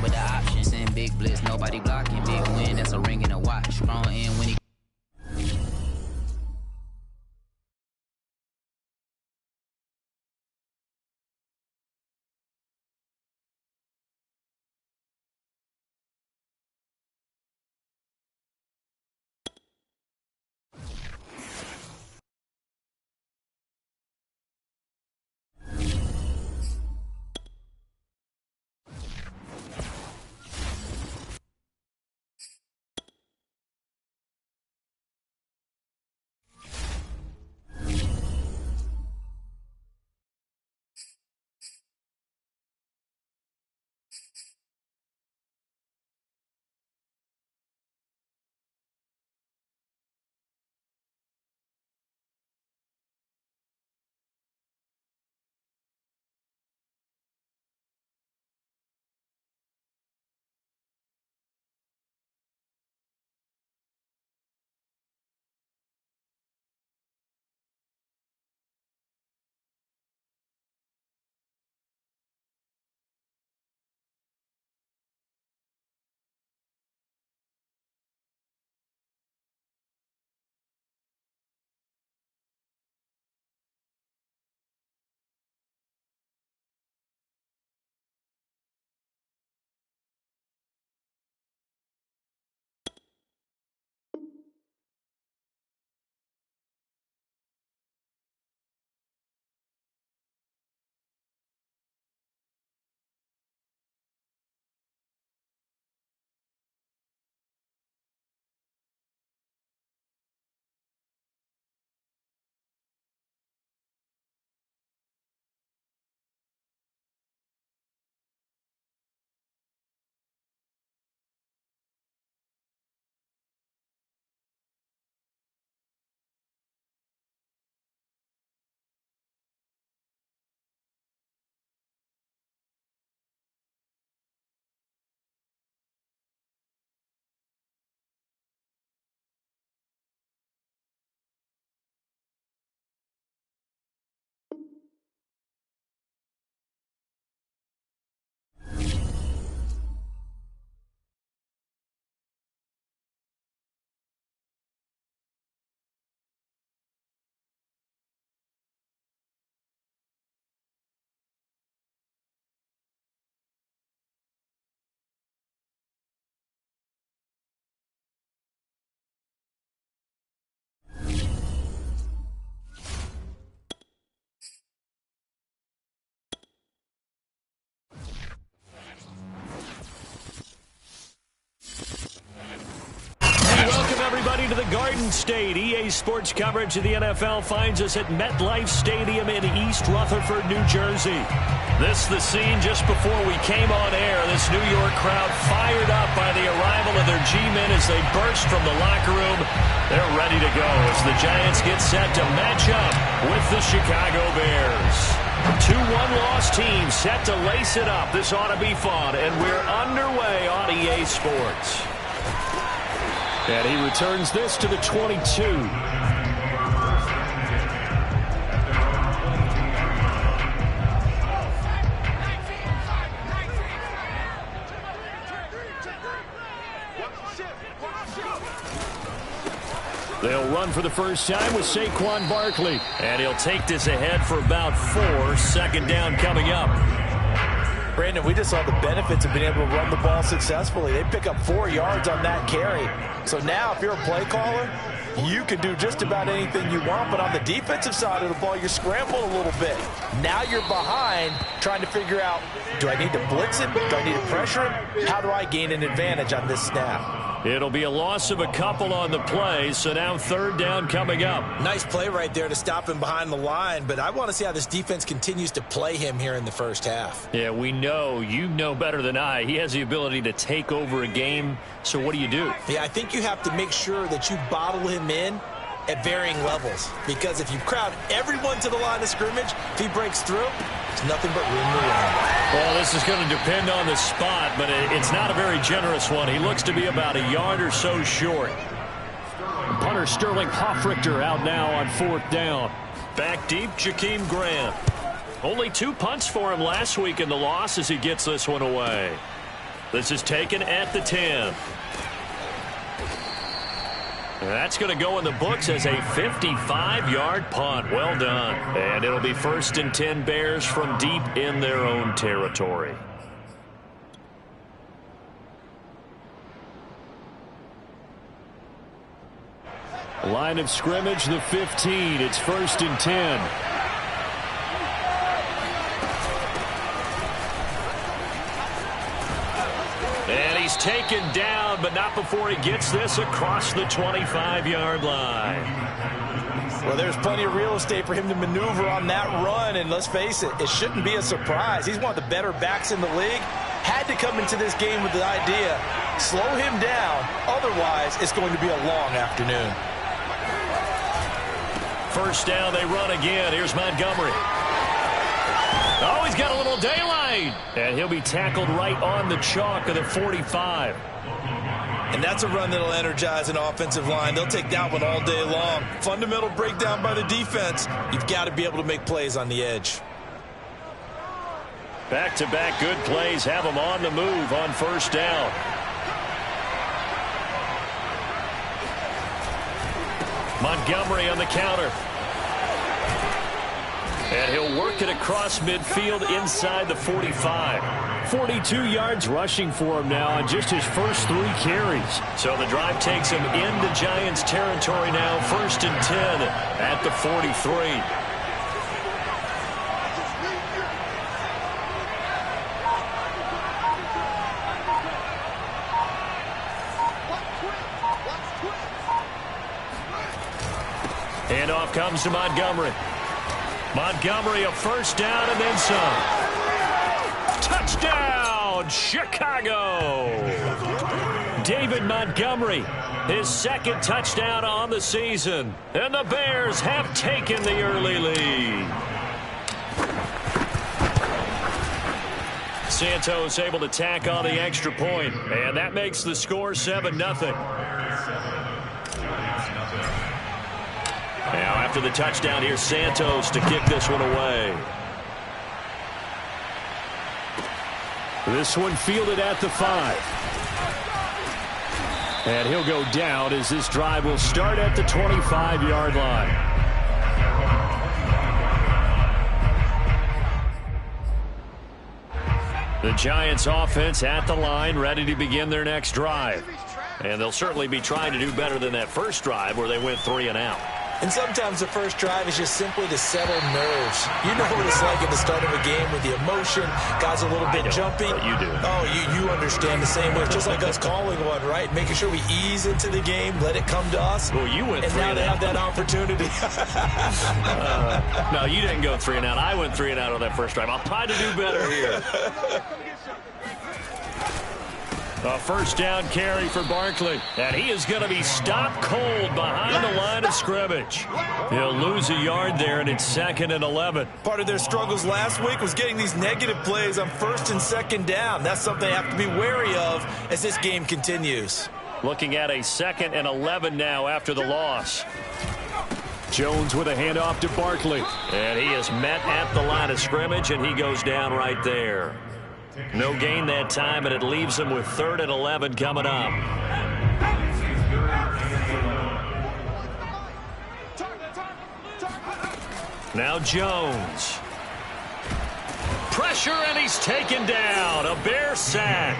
with the options and big blitz. Nobody blocking. Big win, that's a ring and a watch. Strong in when he. Everybody to the Garden State. EA Sports coverage of the NFL finds us at MetLife Stadium in East Rutherford, New Jersey. This the scene just before we came on air. This New York crowd fired up by the arrival of their G-men as they burst from the locker room. They're ready to go as the Giants get set to match up with the Chicago Bears. Two one-loss teams set to lace it up. This ought to be fun, and we're underway on EA Sports. And he returns this to the 22. They'll run for the first time with Saquon Barkley. And he'll take this ahead for about 4. Second down coming up. Brandon, we just saw the benefits of being able to run the ball successfully. They pick up 4 yards on that carry. So now if you're a play caller, you can do just about anything you want. But on the defensive side of the ball, you're scrambling a little bit. Now you're behind trying to figure out, do I need to blitz him? Do I need to pressure him? How do I gain an advantage on this snap? It'll be a loss of a couple on the play, so now third down coming up. Nice play right there to stop him behind the line, but I want to see how this defense continues to play him here in the first half. Yeah, we know, you know better than I, he has the ability to take over a game, so what do you do? Yeah, I think you have to make sure that you bottle him in at varying levels, because if you crowd everyone to the line of scrimmage, if he breaks through, it's nothing but room to run. Well, this is going to depend on the spot, but it's not a very generous one. He looks to be about a yard or so short. Punter Sterling Mavrickrt out now on fourth down. Back deep, Jakeem Grant. Only 2 punts for him last week in the loss as he gets this one away. This is taken at the 10. That's going to go in the books as a 55-yard punt. Well done. And it'll be 1st and 10 Bears from deep in their own territory. Line of scrimmage, the 15. It's 1st and 10. And he's taken down, but not before he gets this across the 25-yard line. Well, there's plenty of real estate for him to maneuver on that run, and let's face it, it shouldn't be a surprise. He's one of the better backs in the league. Had to come into this game with the idea, slow him down, otherwise it's going to be a long afternoon. First down, they run again. Here's Montgomery. Oh, he's got a little daylight. And he'll be tackled right on the chalk of the 45. And that's a run that'll energize an offensive line. They'll take that one all day long. Fundamental breakdown by the defense. You've got to be able to make plays on the edge. Back-to-back good plays have them on the move on first down. Montgomery on the counter. And he'll work it across midfield inside the 45. 42 yards rushing for him now on just his first 3 carries. So the drive takes him into Giants territory now, 1st and 10 at the 43. Handoff comes to Montgomery. Montgomery, a first down and then some. Touchdown, Chicago! David Montgomery, his 2nd touchdown on the season. And the Bears have taken the early lead. Santos able to tack on the extra point, and that makes the score 7-0. Now after the touchdown, here's Santos to kick this one away. This one fielded at the 5. And he'll go down as this drive will start at the 25-yard line. The Giants offense at the line, ready to begin their next drive. And they'll certainly be trying to do better than that first drive where they went 3 and out. And sometimes the first drive is just simply to settle nerves. You know what it's like at the start of a game with the emotion, guys a little bit jumpy. You do. Oh, you understand the same way. It's just like us calling one, right? Making sure we ease into the game, let it come to us. Well, you went and 3 now and they out. have that opportunity. No, you didn't go 3 and out. I went 3 and out on that first drive. I'll try to do better here. A first down carry for Barkley. And he is going to be stopped cold behind the line of scrimmage. He'll lose a yard there, and it's 2nd and 11. Part of their struggles last week was getting these negative plays on 1st and 2nd down. That's something they have to be wary of as this game continues. Looking at a 2nd and 11 now after the loss. Jones with a handoff to Barkley. And he is met at the line of scrimmage, and he goes down right there. No gain that time, and it leaves him with 3rd and 11 coming up. Now Jones. Pressure, and he's taken down. A Bear sack.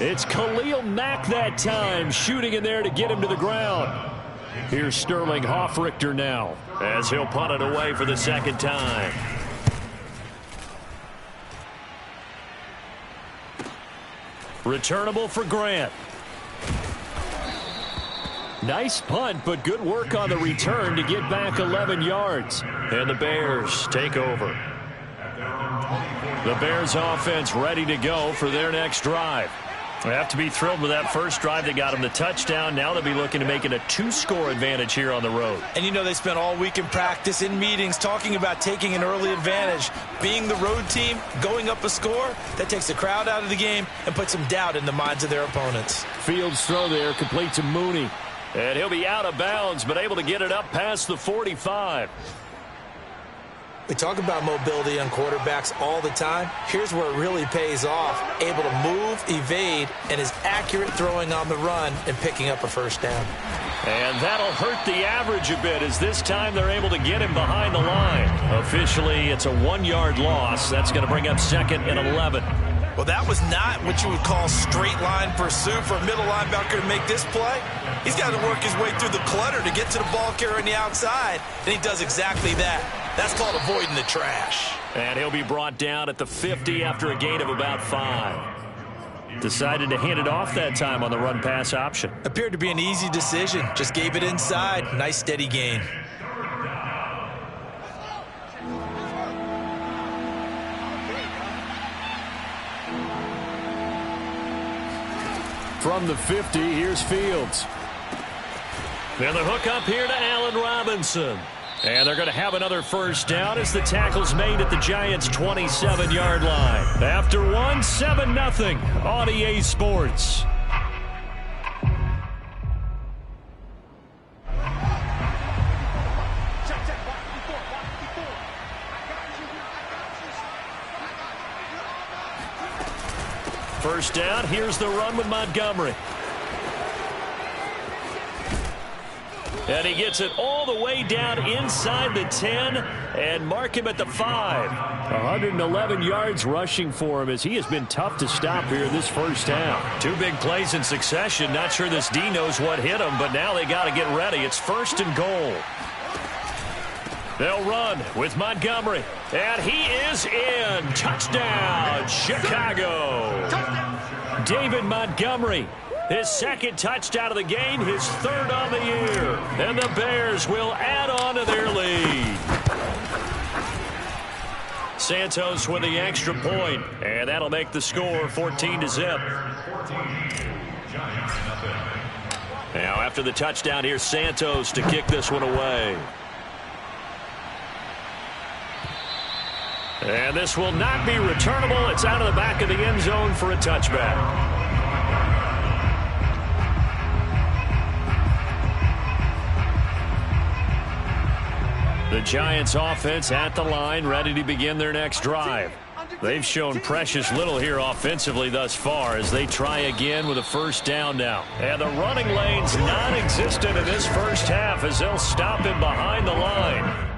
It's Khalil Mack that time, shooting in there to get him to the ground. Here's Sterling Mavrickrt now, as he'll punt it away for the 2nd time. Returnable for Grant. Nice punt, but good work on the return to get back 11 yards. And the Bears take over. The Bears offense ready to go for their next drive. They have to be thrilled with that first drive. They got them the touchdown. Now they'll be looking to make it a 2-score advantage here on the road. And you know they spent all week in practice, in meetings, talking about taking an early advantage. Being the road team, going up a score, that takes the crowd out of the game and puts some doubt in the minds of their opponents. Fields throw there, complete to Mooney. And he'll be out of bounds, but able to get it up past the 45. We talk about mobility on quarterbacks all the time. Here's where it really pays off. Able to move, evade, and is accurate throwing on the run and picking up a first down. And that'll hurt the average a bit as this time they're able to get him behind the line. Officially, it's a 1-yard loss. That's going to bring up 2nd and 11. Well, that was not what you would call straight line pursuit for a middle linebacker to make this play. He's got to work his way through the clutter to get to the ball carrier on the outside, and he does exactly that. That's called avoiding the trash. And he'll be brought down at the 50 after a gain of about 5. Decided to hand it off that time on the run-pass option. Appeared to be an easy decision. Just gave it inside. Nice steady gain. From the 50, here's Fields. And the hook up here to Allen Robinson. And they're going to have another first down as the tackle's made at the Giants' 27-yard line. After 1, 7-0 on EA Sports. First down, here's the run with Montgomery. And he gets it all the way down inside the 10 and mark him at the 5. 111 yards rushing for him as he has been tough to stop here this first half. 2 big plays in succession. Not sure this D knows what hit him, but now they got to get ready. It's 1st and goal. They'll run with Montgomery. And he is in. Touchdown, Chicago. David Montgomery. His 2nd touchdown of the game, his 3rd on the year. And the Bears will add on to their lead. Santos with the extra point, and that'll make the score 14-0. Now after the touchdown, here's Santos to kick this one away. And this will not be returnable. It's out of the back of the end zone for a touchback. The Giants offense at the line, ready to begin their next drive. They've shown precious little here offensively thus far as they try again with a first down now. And the running lane's non-existent in this first half as they'll stop him behind the line.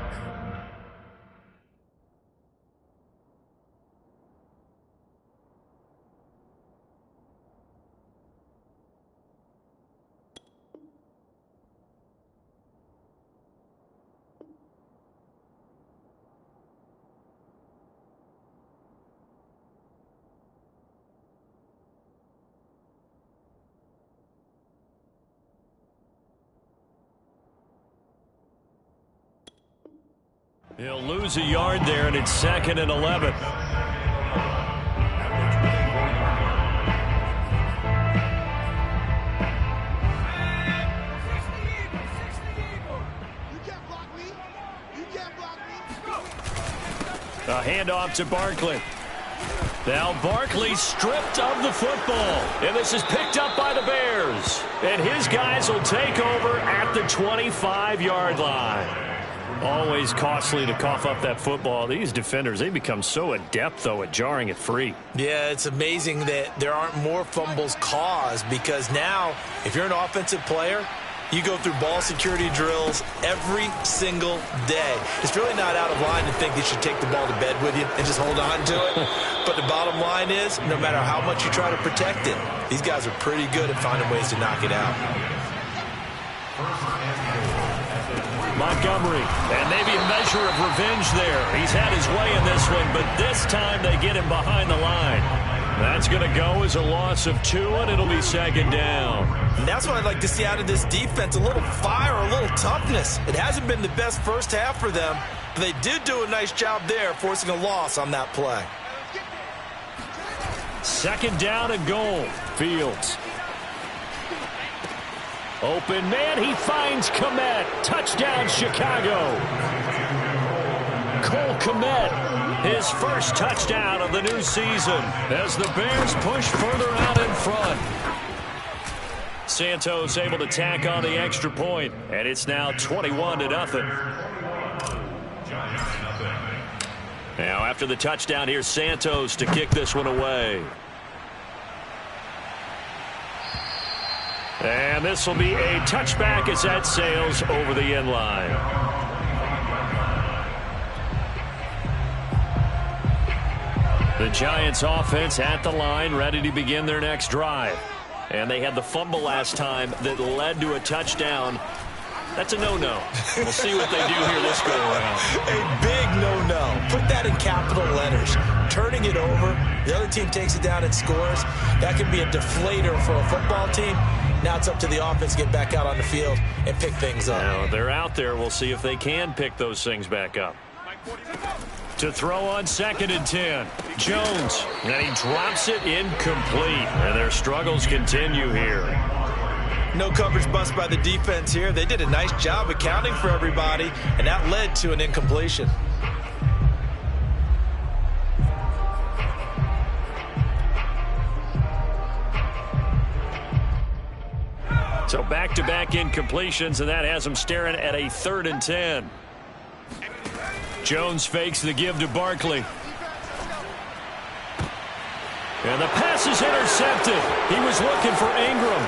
He'll lose a yard there, and it's 2nd and 11. A handoff to Barkley. Now Barkley stripped of the football, and this is picked up by the Bears. And his guys will take over at the 25-yard line. Always costly to cough up that football. These defenders, they become so adept, though, at jarring it free. Yeah, it's amazing that there aren't more fumbles caused because now, if you're an offensive player, you go through ball security drills every single day. It's really not out of line to think you should take the ball to bed with you and just hold on to it. But the bottom line is, no matter how much you try to protect it, these guys are pretty good at finding ways to knock it out. Montgomery, and maybe a measure of revenge there. He's had his way in this one, but this time they get him behind the line. That's going to go as a loss of 2, and it'll be 2nd down. And that's what I'd like to see out of this defense, a little fire, a little toughness. It hasn't been the best first half for them, but they did do a nice job there, forcing a loss on that play. 2nd down and goal. Fields. Open man, he finds Kmet. Touchdown, Chicago. Cole Kmet, his first touchdown of the new season as the Bears push further out in front. Santos able to tack on the extra point, and it's now 21-0. Now after the touchdown, here's Santos to kick this one away. And this will be a touchback as that sails over the end line. The Giants offense at the line, ready to begin their next drive. And they had the fumble last time that led to a touchdown. That's a no-no. We'll see what they do here this go-around. A big no-no. Put that in capital letters. Turning it over, the other team takes it down and scores. That could be a deflator for a football team. Now it's up to the offense to get back out on the field and pick things up. Now they're out there. We'll see if they can pick those things back up. To throw on 2nd and 10. Jones. And he drops it incomplete. And their struggles continue here. No coverage bust by the defense here. They did a nice job accounting for everybody, and that led to an incompletion. So back-to-back incompletions, and that has them staring at a 3rd and 10. Jones fakes the give to Barkley. And the pass is intercepted. He was looking for Ingram.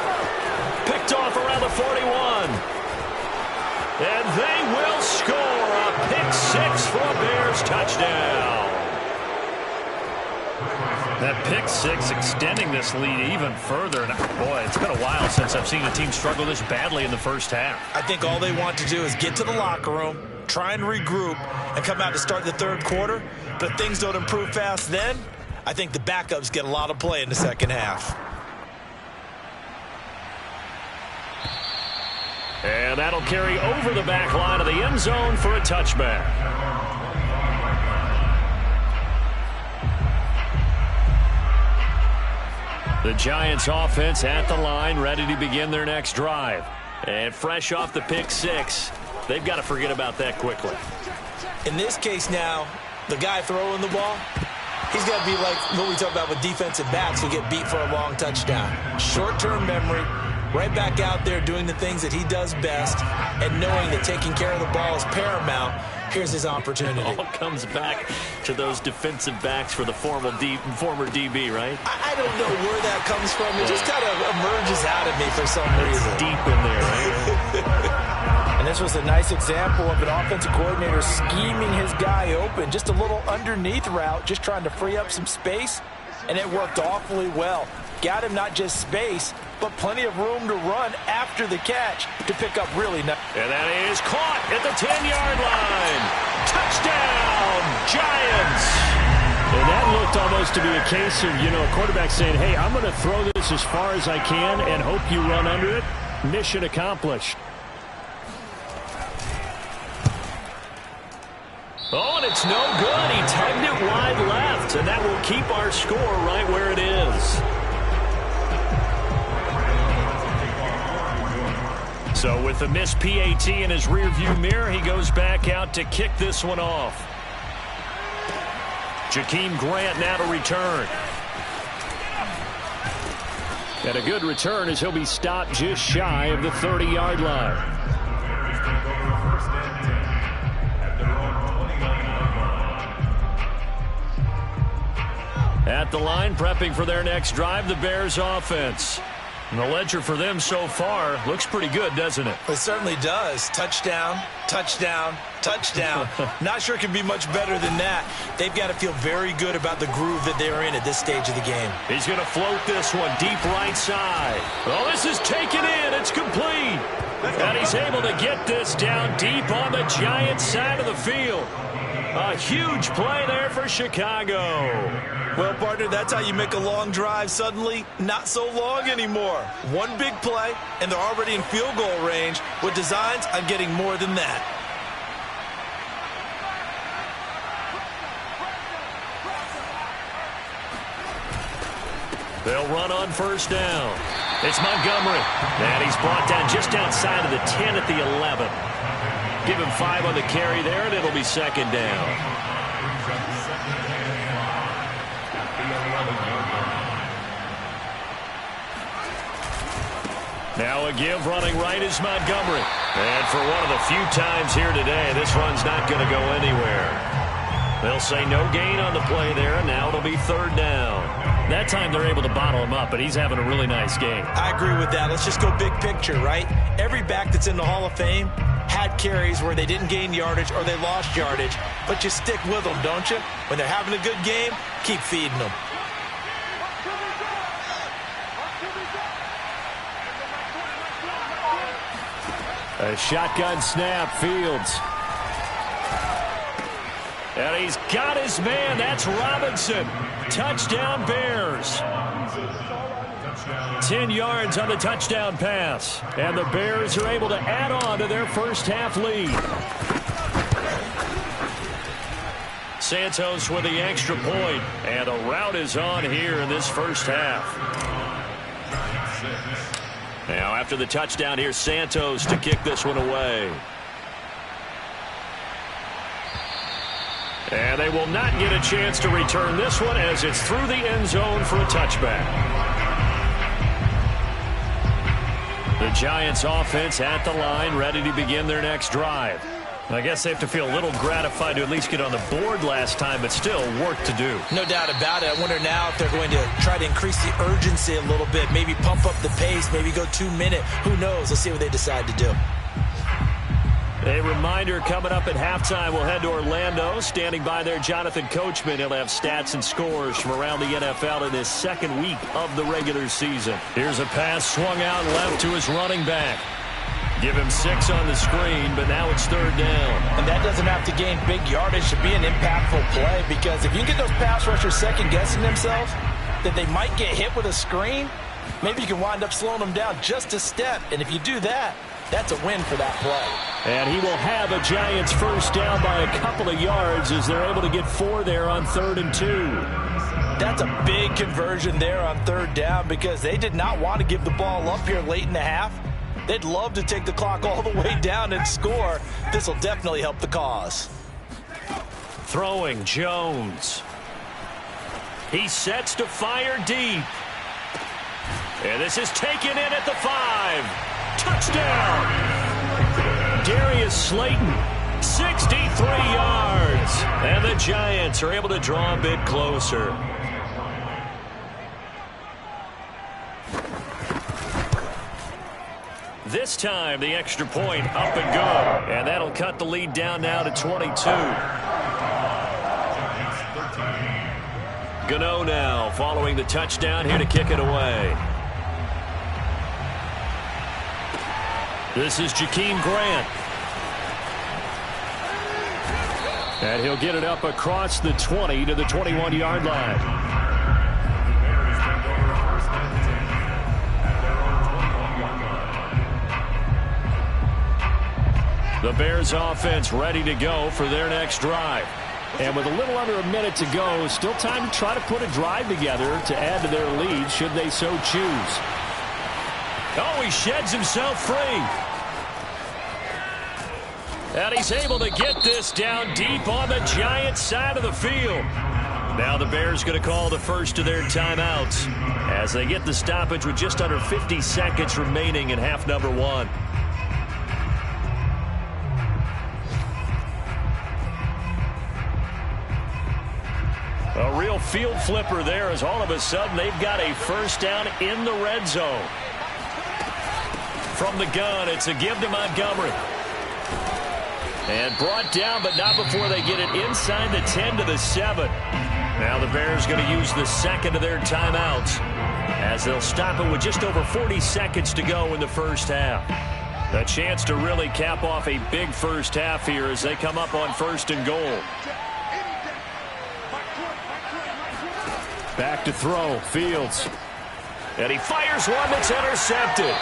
Picked off around the 41. And they will score a pick 6 for a Bears touchdown. That pick 6 extending this lead even further. And boy, it's been a while since I've seen a team struggle this badly in the first half. I think all they want to do is get to the locker room, try and regroup, and come out to start the 3rd quarter. But if things don't improve fast then, I think the backups get a lot of play in the 2nd half. And that'll carry over the back line of the end zone for a touchback. The Giants offense at the line, ready to begin their next drive. And fresh off the pick 6, they've got to forget about that quickly. In this case now, the guy throwing the ball, he's got to be like what we talk about with defensive backs who get beat for a long touchdown. Short-term memory, right back out there doing the things that he does best, and knowing that taking care of the ball is paramount. Here's his opportunity. It all comes back to those defensive backs for the former DB, right? I don't know where that comes from. It just kind of emerges out of me for some reason. It's deep in there, right? And this was a nice example of an offensive coordinator scheming his guy open. Just a little underneath route, just trying to free up some space, and it worked awfully well. Got him not just space, but plenty of room to run after the catch to pick up really nice. And that is caught at the 10-yard line. Touchdown, Giants. And that looked almost to be a case of, a quarterback saying, hey, I'm going to throw this as far as I can and hope you run under it. Mission accomplished. Oh, and it's no good. He tugged it wide left, and that will keep our score right where it is. So with the missed PAT in his rearview mirror, he goes back out to kick this one off. Jakeem Grant now to return. And a good return as he'll be stopped just shy of the 30-yard line. At the line, prepping for their next drive, the Bears offense. And the ledger for them so far looks pretty good, doesn't it? It certainly does. Touchdown, touchdown, touchdown. Not sure it can be much better than that. They've got to feel very good about the groove that they're in at this stage of the game. He's going to float this one deep right side. Oh, this is taken in. It's complete. And he's able to get this down deep on the Giants side of the field. A huge play there for Chicago. Well, partner, that's how you make a long drive suddenly not so long anymore. One big play, and they're already in field goal range with designs on getting more than that. They'll run on first down. It's Montgomery. And he's brought down just outside of the 10 at the 11. Give him 5 on the carry there, and it'll be second down. Now a give running right is Montgomery. And for one of the few times here today, this run's not going to go anywhere. They'll say no gain on the play there, and now it'll be 3rd down. That time they're able to bottle him up, but he's having a really nice game. I agree with that. Let's just go big picture, right? Every back that's in the Hall of Fame had carries where they didn't gain yardage or they lost yardage, but you stick with them, don't you? When they're having a good game, keep feeding them. A shotgun snap, Fields. And he's got his man. That's Robinson. Touchdown, Bears. 10 yards on the touchdown pass. And the Bears are able to add on to their first half lead. Santos with the extra point. And a rout is on here in this first half. Now after the touchdown, here's Santos to kick this one away. And they will not get a chance to return this one as it's through the end zone for a touchback. The Giants offense at the line, ready to begin their next drive. I guess they have to feel a little gratified to at least get on the board last time, but still work to do. No doubt about it. I wonder now if they're going to try to increase the urgency a little bit, maybe pump up the pace, maybe go 2-minute. Who knows? Let's see what they decide to do. A reminder coming up at halftime, we'll head to Orlando. Standing by there, Jonathan Coachman. He'll have stats and scores from around the NFL in his second week of the regular season. Here's a pass swung out left to his running back. Give him 6 on the screen, but now it's 3rd down. And that doesn't have to gain big yardage to be an impactful play, because if you can get those pass rushers second-guessing themselves that they might get hit with a screen, maybe you can wind up slowing them down just a step. And if you do that, that's a win for that play. And he will have a Giants first down by a couple of yards as they're able to get 4 there on 3rd and 2. That's a big conversion there on 3rd down, because they did not want to give the ball up here late in the half. They'd love to take the clock all the way down and score. This will definitely help the cause. Throwing, Jones. He sets to fire deep. And this is taken in at the 5. Touchdown! Darius Slayton, 63 yards. And the Giants are able to draw a bit closer. This time, the extra point up and good. And that'll cut the lead down now to 22. Gano now following the touchdown here to kick it away. This is Jakeem Grant. And he'll get it up across the 20 to the 21-yard line. The Bears offense ready to go for their next drive. And with a little under a minute to go, still time to try to put a drive together to add to their lead should they so choose. Oh, he sheds himself free. And he's able to get this down deep on the Giants side of the field. Now the Bears going to call the first of their timeouts as they get the stoppage with just under 50 seconds remaining in half number 1. A real field flipper there as all of a sudden they've got a first down in the red zone. From the gun, it's a give to Montgomery. And brought down, but not before they get it inside the 10 to the 7. Now the Bears going to use the second of their timeouts as they'll stop it with just over 40 seconds to go in the first half. A chance to really cap off a big first half here as they come up on 1st and goal. Back to throw, Fields. And he fires one that's intercepted.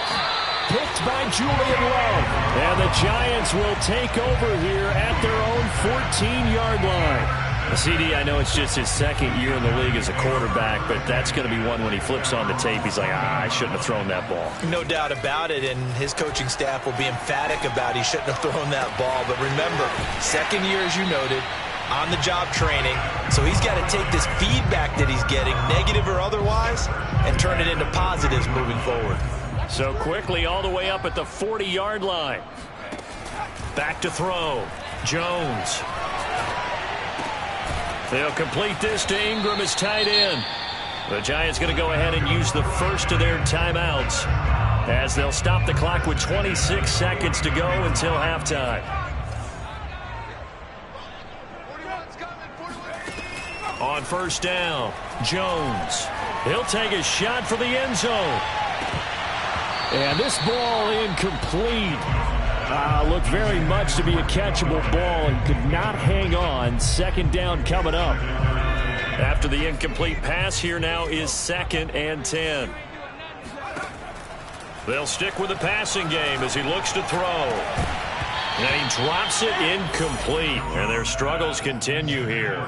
Picked by Julian Love. And the Giants will take over here at their own 14-yard line. CD, I know it's just his second year in the league as a quarterback, but that's going to be one when he flips on the tape. He's like, I shouldn't have thrown that ball. No doubt about it, and his coaching staff will be emphatic about he shouldn't have thrown that ball. But remember, second year, as you noted, on-the-job training, so he's got to take this feedback that he's getting, negative or otherwise, and turn it into positives moving forward. So quickly all the way up at the 40-yard line. Back to throw. Jones. They'll complete this to Ingram as tight end. The Giants going to go ahead and use the first of their timeouts as they'll stop the clock with 26 seconds to go until halftime. On first down, Jones. He'll take a shot for the end zone. And this ball incomplete. Looked very much to be a catchable ball and could not hang on. Second down coming up. After the incomplete pass, here now is 2nd and 10. They'll stick with the passing game as he looks to throw. And he drops it incomplete. And their struggles continue here.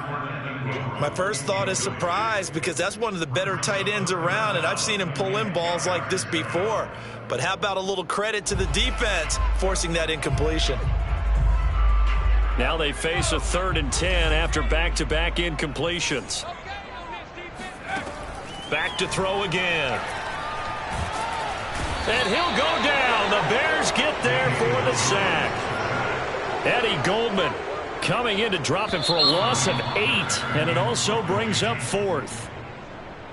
My first thought is surprise because that's one of the better tight ends around, and I've seen him pull in balls like this before. But how about a little credit to the defense forcing that incompletion? Now they face a 3rd and 10 after back-to-back incompletions. Back to throw again. And he'll go down. The Bears get there for the sack. Eddie Goldman coming in to drop him for a loss of 8, and it also brings up 4th.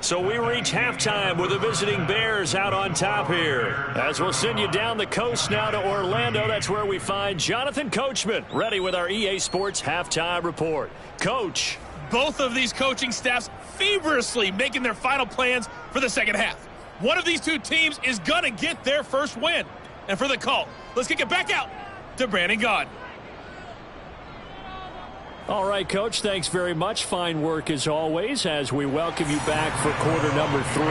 So we reach halftime with the visiting Bears out on top here. As we'll send you down the coast now to Orlando. That's where we find Jonathan Coachman ready with our EA Sports halftime report. Coach. Both of these coaching staffs feverishly making their final plans for the second half. One of these two teams is going to get their first win. And for the call, let's kick it back out to Brandon Gaudin. All right, Coach, thanks very much. Fine work as always as we welcome you back for quarter number 3.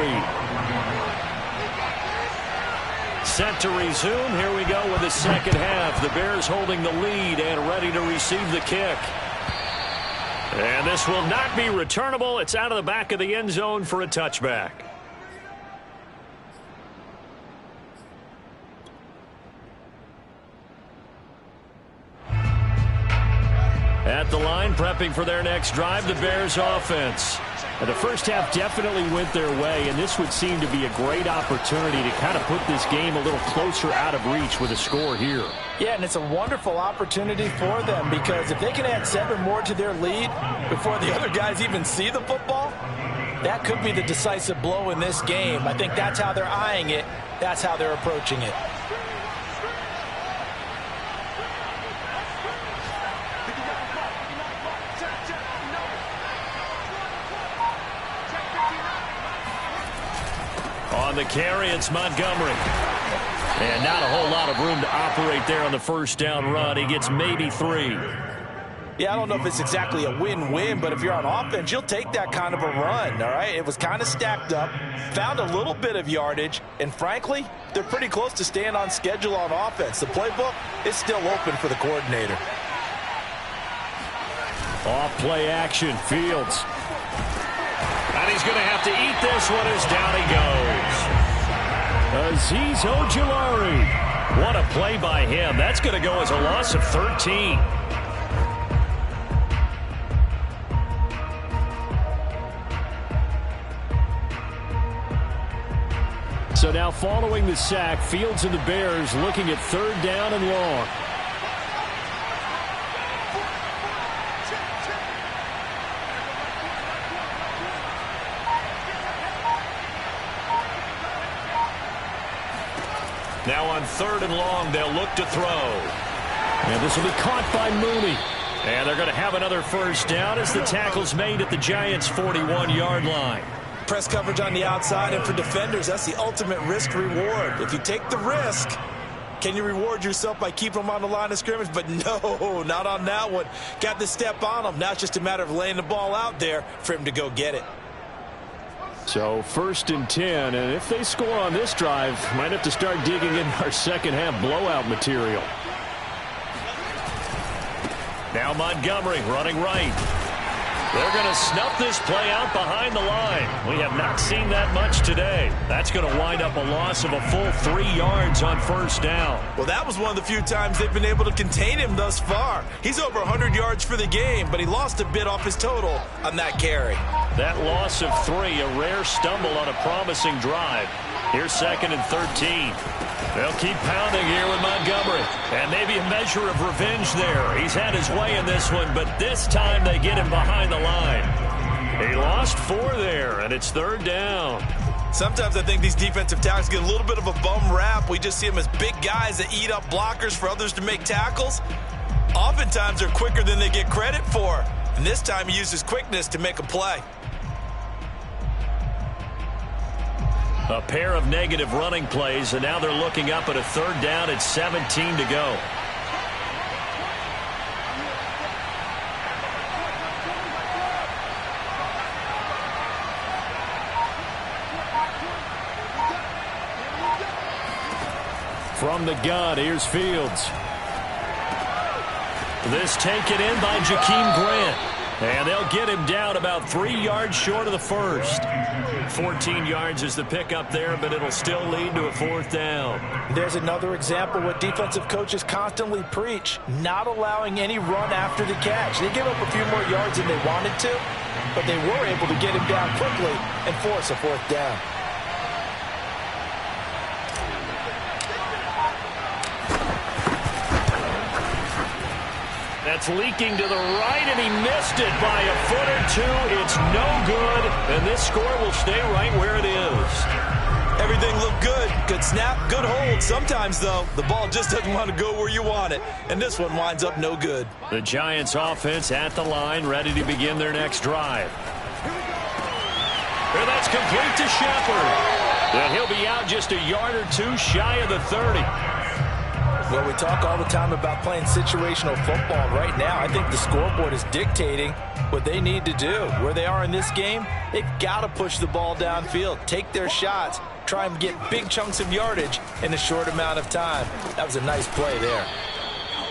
Set to resume. Here we go with the second half. The Bears holding the lead and ready to receive the kick. And this will not be returnable. It's out of the back of the end zone for a touchback. At the line, prepping for their next drive, the Bears offense. And the first half definitely went their way, and this would seem to be a great opportunity to kind of put this game a little closer out of reach with a score here. Yeah, and it's a wonderful opportunity for them because if they can add 7 more to their lead before the other guys even see the football, that could be the decisive blow in this game. I think that's how they're eyeing it. That's how they're approaching it. On the carry, it's Montgomery. And not a whole lot of room to operate there on the first down run. He gets maybe 3. Yeah, I don't know if it's exactly a win-win, but if you're on offense, you'll take that kind of a run, all right? It was kind of stacked up, found a little bit of yardage, and frankly, they're pretty close to staying on schedule on offense. The playbook is still open for the coordinator. Off play action, Fields. And he's going to have to eat this one as down he goes. Azeez Ojulari. What a play by him. That's going to go as a loss of 13. So now following the sack, Fields and the Bears looking at 3rd down and long. Now on 3rd and long, they'll look to throw. And this will be caught by Mooney. And they're going to have another first down as the tackle's made at the Giants' 41-yard line. Press coverage on the outside, and for defenders, that's the ultimate risk-reward. If you take the risk, can you reward yourself by keeping them on the line of scrimmage? But no, not on that one. Got the step on them. Now it's just a matter of laying the ball out there for him to go get it. So 1st and 10, and if they score on this drive, might have to start digging in our second half blowout material. Now Montgomery running right. They're going to snuff this play out behind the line. We have not seen that much today. That's going to wind up a loss of a full 3 yards on first down. Well, that was one of the few times they've been able to contain him thus far. He's over 100 yards for the game, but he lost a bit off his total on that carry. That loss of 3, a rare stumble on a promising drive. Here's 2nd and 13. They'll keep pounding here with Montgomery. And maybe a measure of revenge there. He's had his way in this one, but this time they get him behind the line. He lost 4 there, and it's 3rd down. Sometimes I think these defensive tackles get a little bit of a bum rap. We just see them as big guys that eat up blockers for others to make tackles. Oftentimes they're quicker than they get credit for. And this time he uses quickness to make a play. A pair of negative running plays, and now they're looking up at a 3rd down at 17 to go. From the gun, here's Fields. This taken in by Jakeem Grant. And they'll get him down about 3 yards short of the first. 14 yards is the pickup there, but it'll still lead to a 4th down. There's another example what defensive coaches constantly preach, not allowing any run after the catch. They give up a few more yards than they wanted to, but they were able to get him down quickly and force a 4th down. That's leaking to the right, and he missed it by a foot or 2. It's no good, and this score will stay right where it is. Everything looked good. Good snap, good hold. Sometimes, though, the ball just doesn't want to go where you want it, and this one winds up no good. The Giants offense at the line, ready to begin their next drive. And that's complete to Shepard. And he'll be out just a yard or 2 shy of the 30. Well, we talk all the time about playing situational football. Right now, I think the scoreboard is dictating what they need to do. Where they are in this game, they've got to push the ball downfield, take their shots, try and get big chunks of yardage in a short amount of time. That was a nice play there.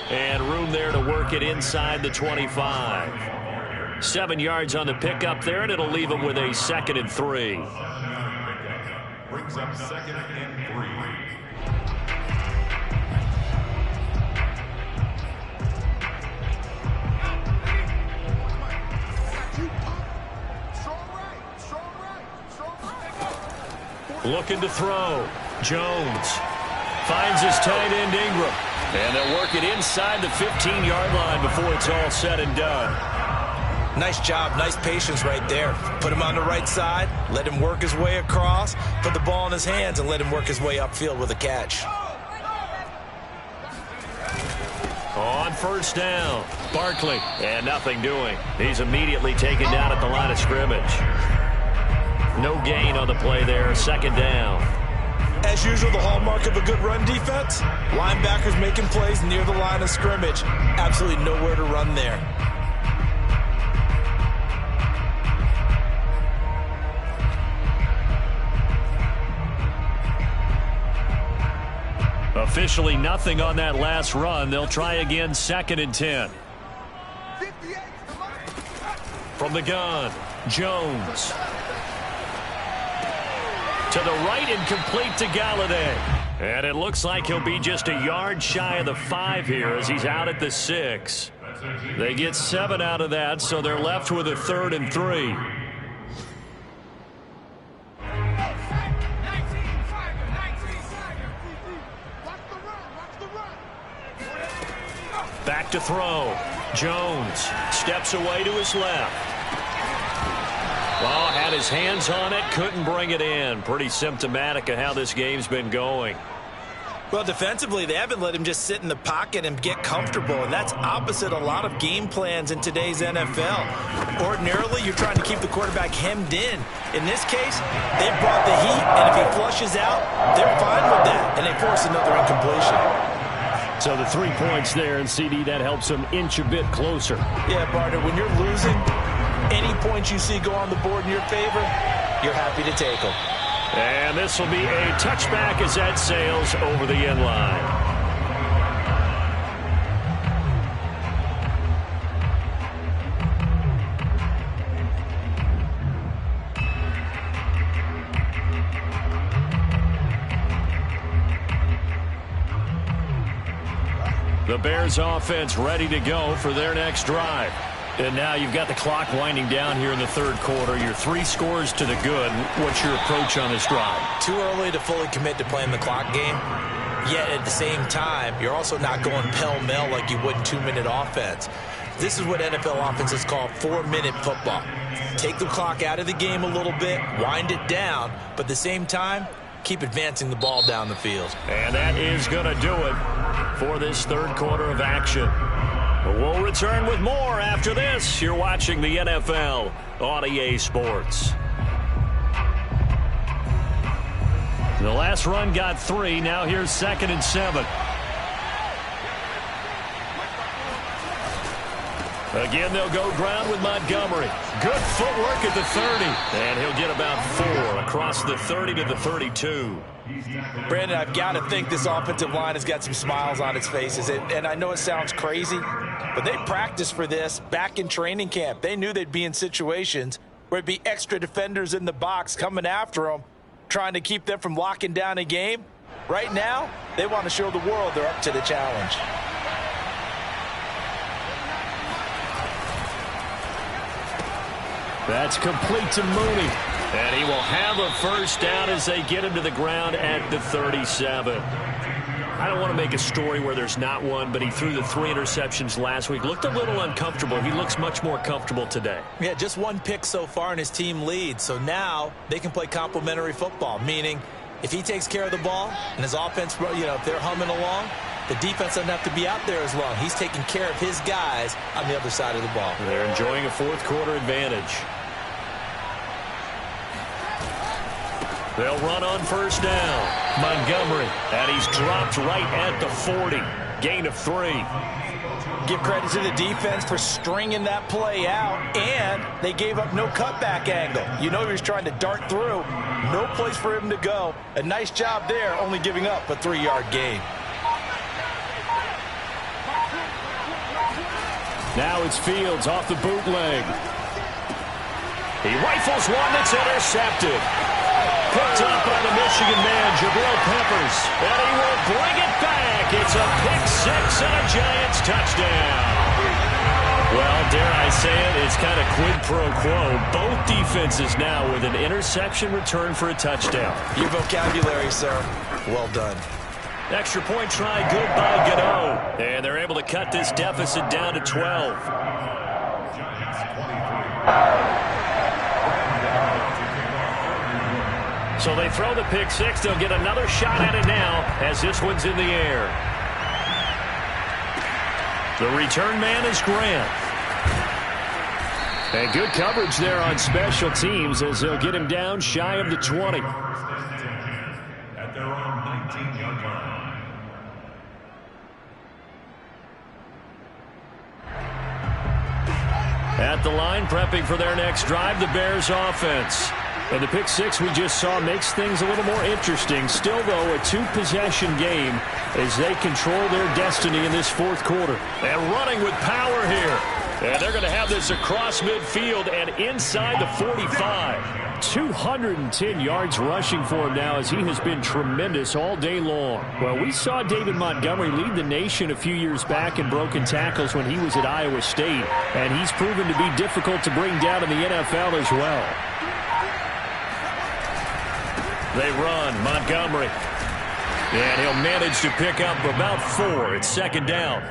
And room there to work it inside the 25. 7 yards on the pickup there, and it'll leave them with a 2nd and 3. Brings up 2nd and 3. Looking to throw. Jones finds his tight end Ingram. And they'll work it inside the 15-yard line before it's all said and done. Nice job, nice patience right there. Put him on the right side, let him work his way across, put the ball in his hands, and let him work his way upfield with a catch. On 1st down, Barkley, and nothing doing. He's immediately taken down at the line of scrimmage. No gain on the play there, 2nd down. As usual, the hallmark of a good run defense, linebackers making plays near the line of scrimmage. Absolutely nowhere to run there. Officially nothing on that last run. They'll try again, 2nd and 10. From the gun, Jones. To the right and complete to Galladay. And it looks like he'll be just a yard shy of the 5 here as he's out at the 6. They get 7 out of that, so they're left with a 3rd and 3. Back to throw. Jones steps away to his left. Oh, had his hands on it, couldn't bring it in. Pretty symptomatic of how this game's been going. Well, defensively, they haven't let him just sit in the pocket and get comfortable, and that's opposite a lot of game plans in today's NFL. Ordinarily, you're trying to keep the quarterback hemmed in. In this case, they brought the heat, and if he flushes out, they're fine with that, and they force another incompletion. So the 3 points there, and CD, that helps them inch a bit closer. Yeah, partner, when you're losing, any points you see go on the board in your favor, you're happy to take them. And this will be a touchback as that sails over the end line. The Bears offense ready to go for their next drive. And now you've got the clock winding down here in the third quarter. You're 3 scores to the good. What's your approach on this drive? Too early to fully commit to playing the clock game. Yet at the same time, you're also not going pell-mell like you would in 2-minute offense. This is what NFL offenses call 4-minute football. Take the clock out of the game a little bit, wind it down, but at the same time, keep advancing the ball down the field. And that is going to do it for this third quarter of action. We'll return with more after this. You're watching the NFL on EA Sports. The last run got 3. Now here's 2nd and 7. Again, they'll go ground with Montgomery. Good footwork at the 30. And he'll get about 4 across the 30 to the 32. Brandon, I've got to think this offensive line has got some smiles on its faces. And I know it sounds crazy, but they practiced for this back in training camp. They knew they'd be in situations where it'd be extra defenders in the box coming after them, trying to keep them from locking down a game. Right now, they want to show the world they're up to the challenge. That's complete to Mooney. And he will have a first down as they get him to the ground at the 37. I don't want to make a story where there's not one, but he threw the 3 interceptions last week. Looked a little uncomfortable. He looks much more comfortable today. Yeah, just 1 pick so far and his team leads. So now they can play complementary football, meaning if he takes care of the ball and his offense, if they're humming along, the defense doesn't have to be out there as long. He's taking care of his guys on the other side of the ball. They're enjoying a fourth quarter advantage. They'll run on first down. Montgomery, and he's dropped right at the 40. Gain of 3. Give credit to the defense for stringing that play out, and they gave up no cutback angle. You know he was trying to dart through. No place for him to go. A nice job there, only giving up a 3-yard gain. Now it's Fields off the bootleg. He rifles one that's intercepted. Picked up by the Michigan man, Jabril Peppers. And he will bring it back. It's a pick 6 and a Giants touchdown. Well, dare I say it, it's kind of quid pro quo. Both defenses now with an interception return for a touchdown. Your vocabulary, sir. Well done. Extra point try good by Gano. And they're able to cut this deficit down to 12. So they throw the pick 6. They'll get another shot at it now as this one's in the air. The return man is Grant. And good coverage there on special teams as they'll get him down shy of the 20. At their own 19-yard line. At the line, prepping for their next drive, the Bears offense. And the pick 6 we just saw makes things a little more interesting. Still, though, a 2-possession game as they control their destiny in this fourth quarter. And running with power here. And they're going to have this across midfield and inside the 45. 210 yards rushing for him now as he has been tremendous all day long. Well, we saw David Montgomery lead the nation a few years back in broken tackles when he was at Iowa State. And he's proven to be difficult to bring down in the NFL as well. They run, Montgomery. And he'll manage to pick up about 4. It's second down.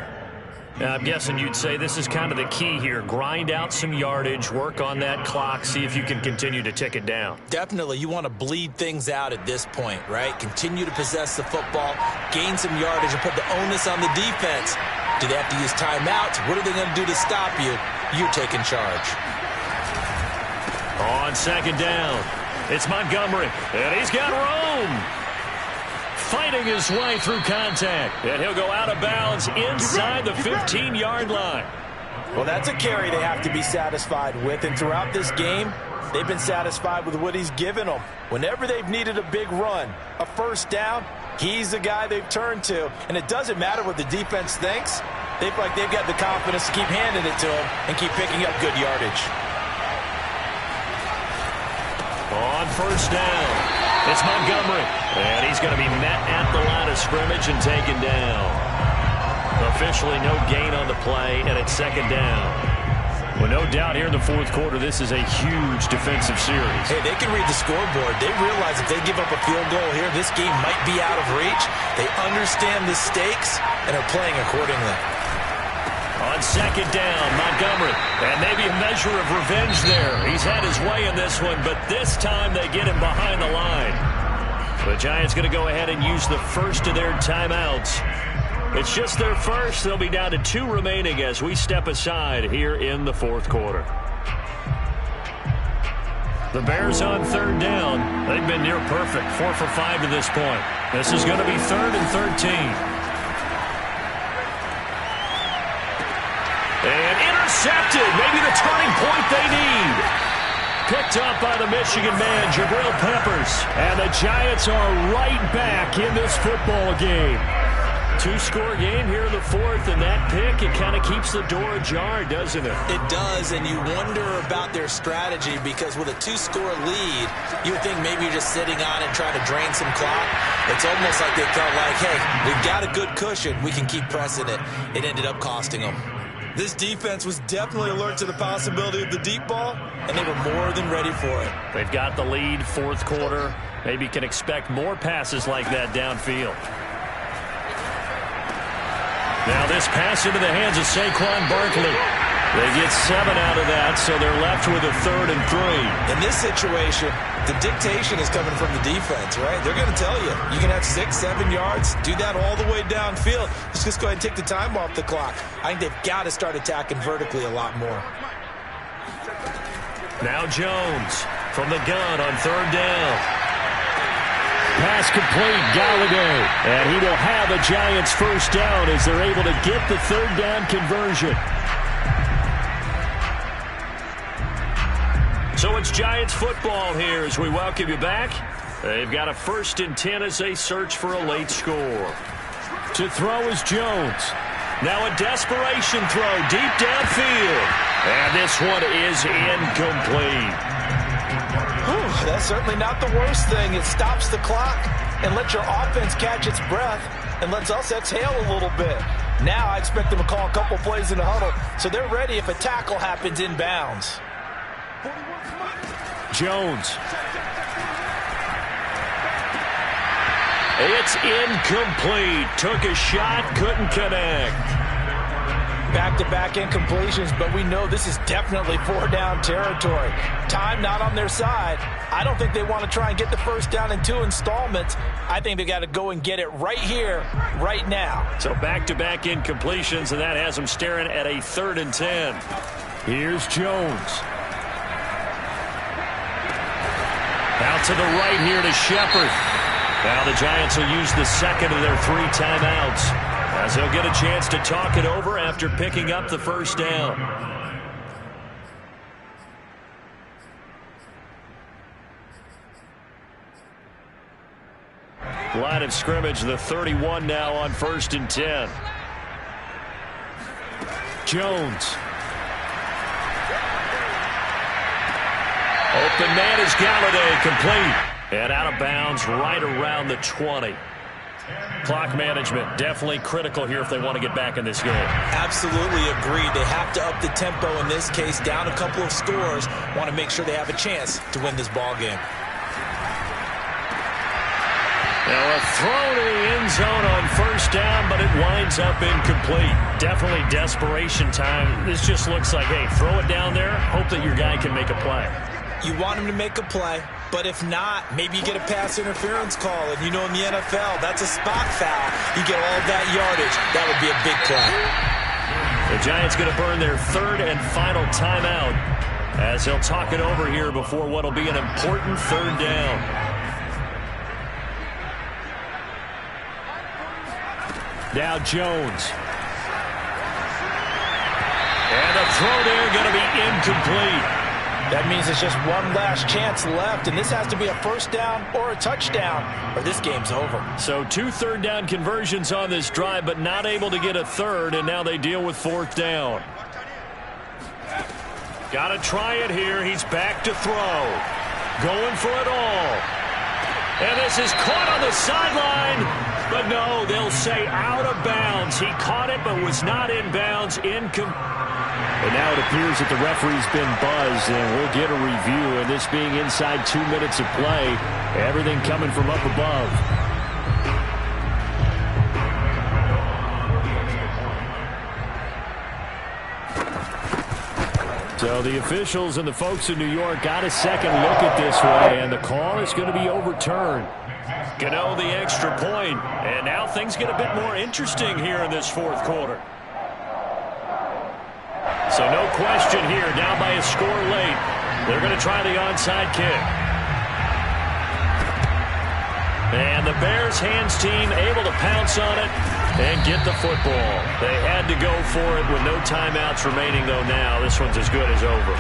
Now, I'm guessing you'd say this is kind of the key here. Grind out some yardage, work on that clock, see if you can continue to tick it down. Definitely. You want to bleed things out at this point, right? Continue to possess the football, gain some yardage, and put the onus on the defense. Do they have to use timeouts? What are they going to do to stop you? You're taking charge. On second down, it's Montgomery, and he's got room. Fighting his way through contact, and he'll go out of bounds inside the 15-yard line. Well, that's a carry they have to be satisfied with, and throughout this game, they've been satisfied with what he's given them. Whenever they've needed a big run, a first down, he's the guy they've turned to, and it doesn't matter what the defense thinks. They feel like they've got the confidence to keep handing it to him and keep picking up good yardage. On first down, it's Montgomery, and he's going to be met at the line of scrimmage and taken down. Officially no gain on the play, and it's second down. Well, no doubt here in the fourth quarter, this is a huge defensive series. Hey, they can read the scoreboard. They realize if they give up a field goal here, this game might be out of reach. They understand the stakes and are playing accordingly. On second down, Montgomery. And maybe a measure of revenge there. He's had his way in this one, but this time they get him behind the line. The Giants going to go ahead and use the first of their timeouts. It's just their first. They'll be down to 2 remaining as we step aside here in the fourth quarter. The Bears on third down. They've been near perfect. 4 for 5 to this point. This is going to be 3rd and 13. And intercepted. Maybe the turning point they need. Picked up by the Michigan man, Jabril Peppers. And the Giants are right back in this football game. 2-score game here in the fourth, and that pick, it kind of keeps the door ajar, doesn't it? It does, and you wonder about their strategy because with a 2-score lead, you would think maybe you're just sitting on and trying to drain some clock. It's almost like they felt like, hey, we've got a good cushion. We can keep pressing it. It ended up costing them. This defense was definitely alert to the possibility of the deep ball, and they were more than ready for it. They've got the lead, fourth quarter. Maybe can expect more passes like that downfield. Now this pass into the hands of Saquon Barkley. They get 7 out of that, so they're left with a 3rd and 3. In this situation, the dictation is coming from the defense, right? They're going to tell you, you can have 6, 7 yards, do that all the way downfield. Let's just go ahead and take the time off the clock. I think they've got to start attacking vertically a lot more. Now Jones from the gun on third down. Pass complete, Galladay. And he will have a Giants first down as they're able to get the third down conversion. So it's Giants football here as we welcome you back. They've got a 1st and 10 as they search for a late score. To throw is Jones. Now a desperation throw deep downfield. And this one is incomplete. That's certainly not the worst thing. It stops the clock and lets your offense catch its breath and lets us exhale a little bit. Now I expect them to call a couple plays in the huddle so they're ready if a tackle happens inbounds. Jones. It's incomplete. Took a shot, couldn't connect. Back-to-back incompletions, but we know this is definitely 4-down territory. Time not on their side. I don't think they want to try and get the first down in 2 installments. I think they got to go and get it right here, right now. So back-to-back incompletions, and that has them staring at a 3rd and 10. Here's Jones. Out to the right here to Shepard. Now the Giants will use the second of their 3 timeouts, as they'll get a chance to talk it over after picking up the first down. Line of scrimmage, the 31 now on 1st and 10. Jones. Open man is Galladay, complete. And out of bounds right around the 20. Clock management definitely critical here if they want to get back in this game. Absolutely agreed. They have to up the tempo in this case, down a couple of scores. Want to make sure they have a chance to win this ball game. Now a throw to the end zone on first down, but it winds up incomplete. Definitely desperation time. This just looks like, hey, throw it down there, hope that your guy can make a play. You want him to make a play, but if not, maybe you get a pass interference call. And you know in the NFL, that's a spot foul. You get all that yardage. That would be a big play. The Giants going to burn their 3rd and final timeout as they'll talk it over here before what will be an important 3rd down. Now Jones. And the throw there going to be incomplete. That means it's just one last chance left, and this has to be a first down or a touchdown, or this game's over. So 2 third down conversions on this drive, but not able to get a 3rd, and now they deal with 4th down. Got to try it here. He's back to throw. Going for it all. And this is caught on the sideline. But no, they'll say out of bounds. He caught it but was not in bounds. And now it appears that the referee's been buzzed, and we'll get a review. And this being inside 2 minutes of play, everything coming from up above. So the officials and the folks in New York got a second look at this way, and the call is going to be overturned. Gano the extra point, and now things get a bit more interesting here in this fourth quarter. So no question here, down by a score late. They're going to try the onside kick. And the Bears hands team able to pounce on it and get the football. They had to go for it with no timeouts remaining, though. Now this one's as good as over.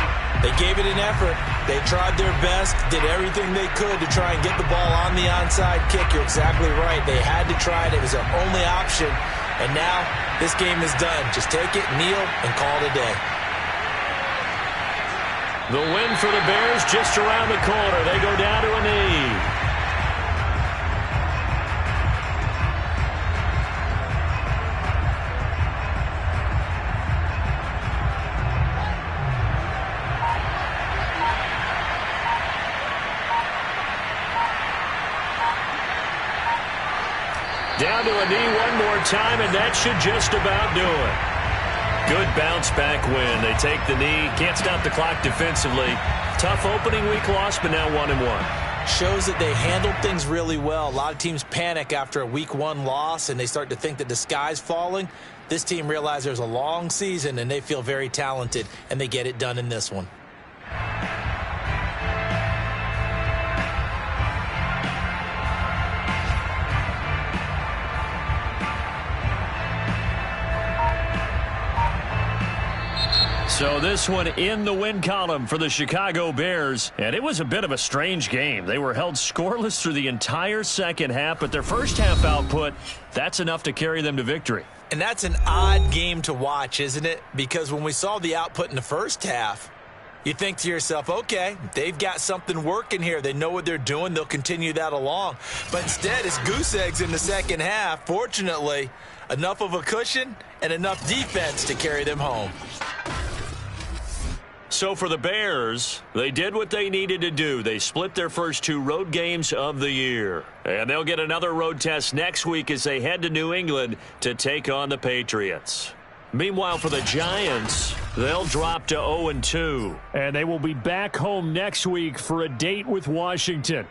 They gave it an effort. They tried their best, did everything they could to try and get the ball on the onside kick. You're exactly right. They had to try it. It was their only option. And now this game is done. Just take it, kneel, and call it a day. The win for the Bears just around the corner. They go down to a knee. Down to a knee one more time, and that should just about do it. Good bounce-back win. They take the knee. Can't stop the clock defensively. Tough opening week loss, but now 1-1. Shows that they handled things really well. A lot of teams panic after a week 1 loss, and they start to think that the sky's falling. This team realized there's a long season, and they feel very talented, and they get it done in this one. So this one in the win column for the Chicago Bears. And it was a bit of a strange game. They were held scoreless through the entire second half, but their first half output, that's enough to carry them to victory. And that's an odd game to watch, isn't it? Because when we saw the output in the first half, you think to yourself, okay, they've got something working here. They know what they're doing. They'll continue that along. But instead, it's goose eggs in the second half. Fortunately, enough of a cushion and enough defense to carry them home. So for the Bears, they did what they needed to do. They split their first 2 road games of the year. And they'll get another road test next week as they head to New England to take on the Patriots. Meanwhile, for the Giants, they'll drop to 0-2. And they will be back home next week for a date with Washington.